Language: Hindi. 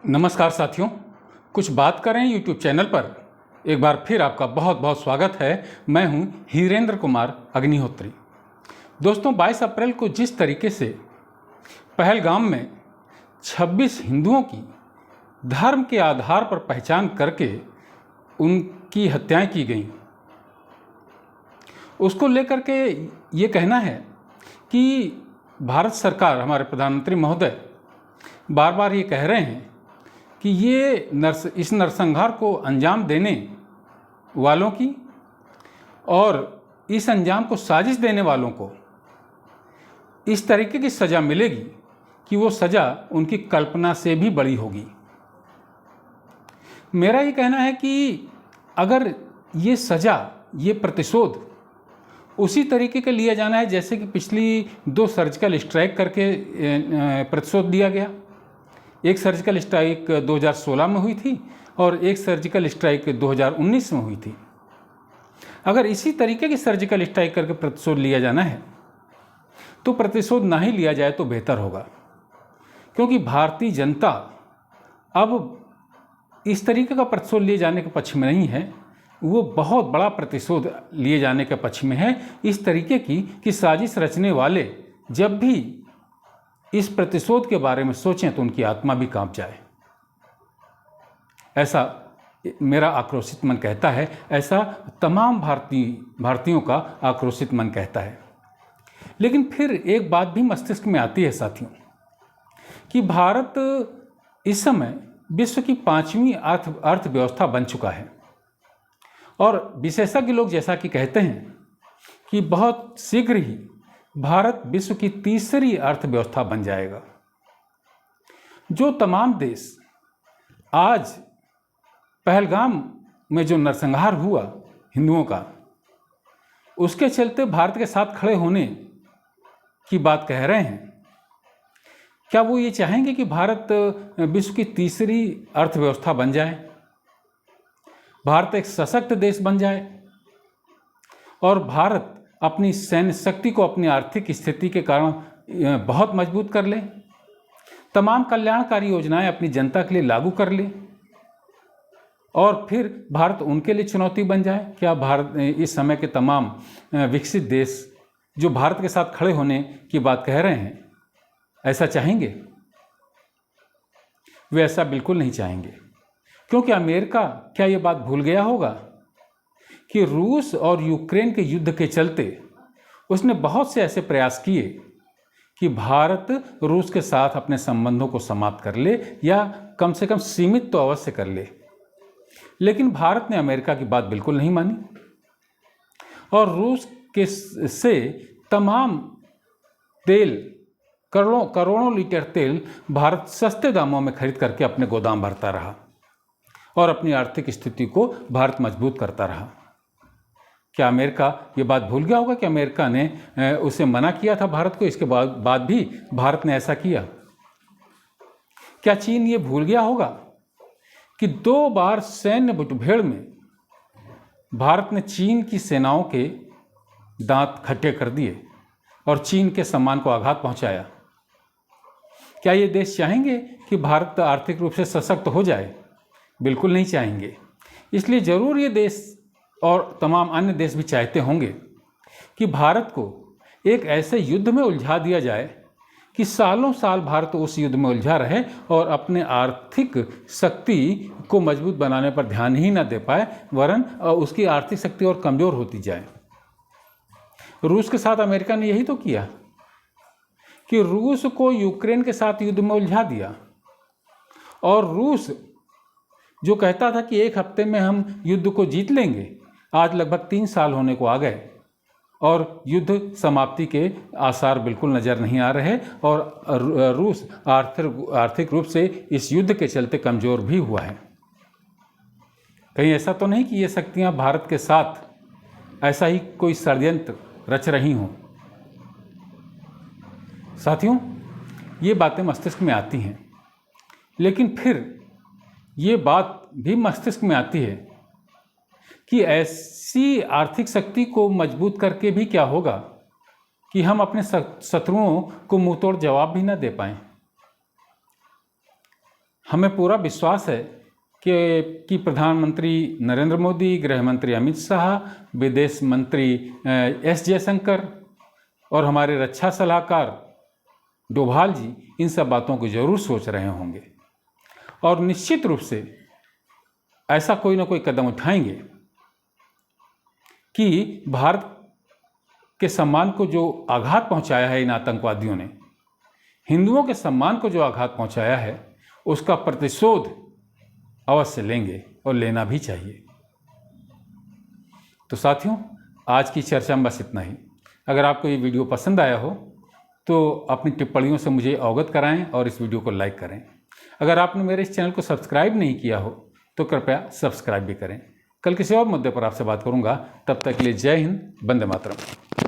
नमस्कार साथियों, कुछ बात करें यूट्यूब चैनल पर एक बार फिर आपका बहुत बहुत स्वागत है। मैं हूं हीरेंद्र कुमार अग्निहोत्री। दोस्तों, 22 अप्रैल को जिस तरीके से पहलगाम में 26 हिंदुओं की धर्म के आधार पर पहचान करके उनकी हत्याएं की गईं, उसको लेकर के ये कहना है कि भारत सरकार, हमारे प्रधानमंत्री महोदय बार बार ये कह रहे हैं कि ये इस नरसंहार को अंजाम देने वालों की और इस अंजाम को साजिश देने वालों को इस तरीके की सज़ा मिलेगी कि वो सज़ा उनकी कल्पना से भी बड़ी होगी। मेरा ये कहना है कि अगर ये सज़ा, ये प्रतिशोध उसी तरीके का लिया जाना है जैसे कि पिछली 2 सर्जिकल स्ट्राइक करके प्रतिशोध दिया गया। एक सर्जिकल स्ट्राइक 2016 में हुई थी और एक सर्जिकल स्ट्राइक 2019 में हुई थी। अगर इसी तरीके की सर्जिकल स्ट्राइक करके प्रतिशोध लिया जाना है तो प्रतिशोध ना ही लिया जाए तो बेहतर होगा, क्योंकि भारतीय जनता अब इस तरीके का प्रतिशोध लिए जाने के पक्ष में नहीं है। वो बहुत बड़ा प्रतिशोध लिए जाने के पक्ष में है, इस तरीके की कि साजिश रचने वाले जब भी इस प्रतिशोध के बारे में सोचें तो उनकी आत्मा भी कांप जाए। ऐसा मेरा आक्रोशित मन कहता है, ऐसा तमाम भारतीयों का आक्रोशित मन कहता है। लेकिन फिर एक बात भी मस्तिष्क में आती है साथियों, कि भारत इस समय विश्व की 5वीं अर्थव्यवस्था बन चुका है और विशेषज्ञ लोग जैसा कि कहते हैं कि बहुत शीघ्र ही भारत विश्व की 3री अर्थव्यवस्था बन जाएगा। जो तमाम देश आज पहलगाम में जो नरसंहार हुआ हिंदुओं का, उसके चलते भारत के साथ खड़े होने की बात कह रहे हैं, क्या वो ये चाहेंगे कि भारत विश्व की 3री अर्थव्यवस्था बन जाए, भारत एक सशक्त देश बन जाए और भारत अपनी सैन्य शक्ति को अपनी आर्थिक स्थिति के कारण बहुत मजबूत कर ले, तमाम कल्याणकारी योजनाएं अपनी जनता के लिए लागू कर ले और फिर भारत उनके लिए चुनौती बन जाए? क्या भारत इस समय के तमाम विकसित देश जो भारत के साथ खड़े होने की बात कह रहे हैं, ऐसा चाहेंगे? वे ऐसा बिल्कुल नहीं चाहेंगे, क्योंकि अमेरिका क्या ये बात भूल गया होगा कि रूस और यूक्रेन के युद्ध के चलते उसने बहुत से ऐसे प्रयास किए कि भारत रूस के साथ अपने संबंधों को समाप्त कर ले या कम से कम सीमित तो अवश्य कर ले। लेकिन भारत ने अमेरिका की बात बिल्कुल नहीं मानी और रूस के से तमाम तेल, करोड़ों लीटर तेल भारत सस्ते दामों में खरीद करके अपने गोदाम भरता रहा और अपनी आर्थिक स्थिति को भारत मजबूत करता रहा। क्या अमेरिका ये बात भूल गया होगा कि अमेरिका ने उसे मना किया था भारत को, इसके बाद भी भारत ने ऐसा किया? क्या चीन ये भूल गया होगा कि 2 बार सैन्य मुठभेड़ में भारत ने चीन की सेनाओं के दांत खट्टे कर दिए और चीन के सम्मान को आघात पहुंचाया? क्या ये देश चाहेंगे कि भारत आर्थिक रूप से सशक्त हो जाए? बिल्कुल नहीं चाहेंगे। इसलिए जरूर ये देश और तमाम अन्य देश भी चाहते होंगे कि भारत को एक ऐसे युद्ध में उलझा दिया जाए कि सालों साल भारत उस युद्ध में उलझा रहे और अपने आर्थिक शक्ति को मजबूत बनाने पर ध्यान ही न दे पाए, वरन उसकी आर्थिक शक्ति और कमज़ोर होती जाए। रूस के साथ अमेरिका ने यही तो किया कि रूस को यूक्रेन के साथ युद्ध में उलझा दिया और रूस जो कहता था कि 1 हफ्ते में हम युद्ध को जीत लेंगे, आज लगभग 3 साल होने को आ गए और युद्ध समाप्ति के आसार बिल्कुल नज़र नहीं आ रहे और रूस आर्थिक रूप से इस युद्ध के चलते कमज़ोर भी हुआ है। कहीं ऐसा तो नहीं कि ये शक्तियाँ भारत के साथ ऐसा ही कोई षड्यंत्र रच रही हों? साथियों, ये बातें मस्तिष्क में आती हैं, लेकिन फिर ये बात भी मस्तिष्क में आती है कि ऐसी आर्थिक शक्ति को मजबूत करके भी क्या होगा कि हम अपने शत्रुओं को मुंहतोड़ जवाब भी न दे पाएं। हमें पूरा विश्वास है कि प्रधानमंत्री नरेंद्र मोदी, गृह मंत्री अमित शाह, विदेश मंत्री एस जयशंकर और हमारे रक्षा सलाहकार डोभाल जी इन सब बातों को जरूर सोच रहे होंगे और निश्चित रूप से ऐसा कोई ना कोई कदम उठाएंगे कि भारत के सम्मान को जो आघात पहुंचाया है इन आतंकवादियों ने, हिंदुओं के सम्मान को जो आघात पहुंचाया है, उसका प्रतिशोध अवश्य लेंगे और लेना भी चाहिए। तो साथियों, आज की चर्चा में बस इतना ही। अगर आपको ये वीडियो पसंद आया हो तो अपनी टिप्पणियों से मुझे अवगत कराएं और इस वीडियो को लाइक करें। अगर आपने मेरे इस चैनल को सब्सक्राइब नहीं किया हो तो कृपया सब्सक्राइब भी करें। कल किसी और मुद्दे पर आपसे बात करूंगा। तब तक के लिए जय हिंद, वंदे मातरम।